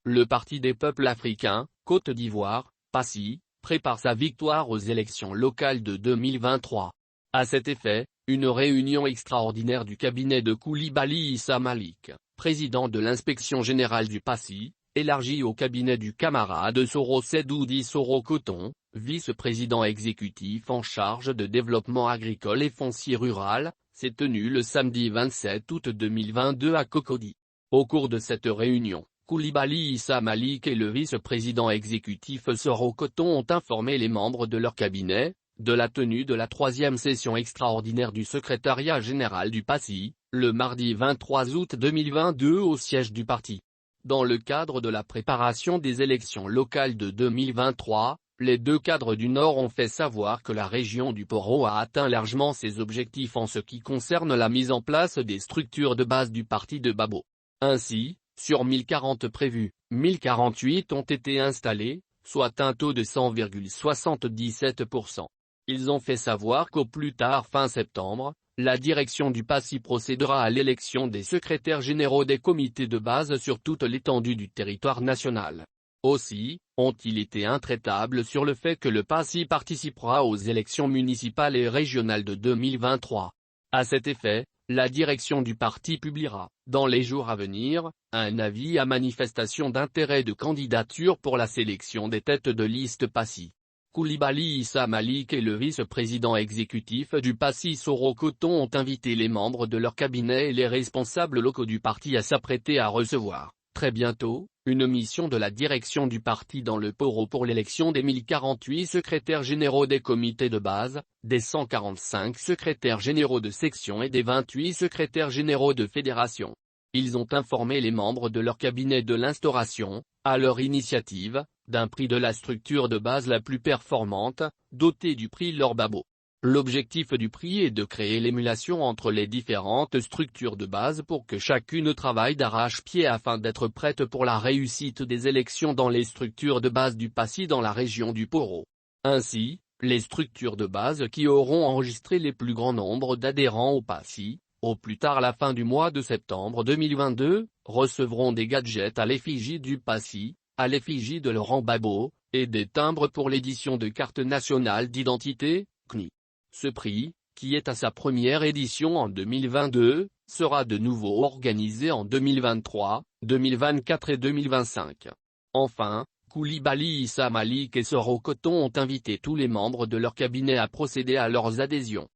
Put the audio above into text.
le Parti des peuples africains, Côte d'Ivoire, PASSI, prépare sa victoire aux élections locales de 2023. À cet effet, une réunion extraordinaire du cabinet de Coulibaly Issa Malik, président de l'inspection générale du PASSI, élargie au cabinet du camarade Soro Sedoudi Soro Coton, vice-président exécutif en charge de développement agricole et foncier rural, s'est tenue le samedi 27 août 2022 à Cocody. Au cours de cette réunion, Coulibaly Issa Malik et le vice-président exécutif Soro Coton ont informé les membres de leur cabinet de la tenue de la troisième session extraordinaire du secrétariat général du PASSI, le mardi 23 août 2022 au siège du parti. Dans le cadre de la préparation des élections locales de 2023, les deux cadres du Nord ont fait savoir que la région du Poro a atteint largement ses objectifs en ce qui concerne la mise en place des structures de base du parti de Babo. Ainsi, sur 1040 prévus, 1048 ont été installés, soit un taux de 100,77%. Ils ont fait savoir qu'au plus tard fin septembre, la direction du PASSI procédera à l'élection des secrétaires généraux des comités de base sur toute l'étendue du territoire national. Aussi, ont-ils été intraitables sur le fait que le PASSI participera aux élections municipales et régionales de 2023. À cet effet, la direction du parti publiera, dans les jours à venir, un avis à manifestation d'intérêt de candidature pour la sélection des têtes de liste PASSI. Coulibaly Issa Malik et le vice-président exécutif du PASSI Soro Coton ont invité les membres de leur cabinet et les responsables locaux du parti à s'apprêter à recevoir, très bientôt, une mission de la direction du parti dans le Poro pour l'élection des 1048 secrétaires généraux des comités de base, des 145 secrétaires généraux de section et des 28 secrétaires généraux de fédération. Ils ont informé les membres de leur cabinet de l'instauration, à leur initiative, d'un prix de la structure de base la plus performante, dotée du prix Laure Babo. L'objectif du prix est de créer l'émulation entre les différentes structures de base pour que chacune travaille d'arrache-pied afin d'être prête pour la réussite des élections dans les structures de base du PASSI dans la région du Poro. Ainsi, les structures de base qui auront enregistré les plus grands nombres d'adhérents au PASSI, au plus tard la fin du mois de septembre 2022, recevront des gadgets à l'effigie du PASSI, à l'effigie de Laurent Babo, et des timbres pour l'édition de carte nationale d'identité, CNI. Ce prix, qui est à sa première édition en 2022, sera de nouveau organisé en 2023, 2024 et 2025. Enfin, Coulibaly Issa Malik et Soro Coton ont invité tous les membres de leur cabinet à procéder à leurs adhésions.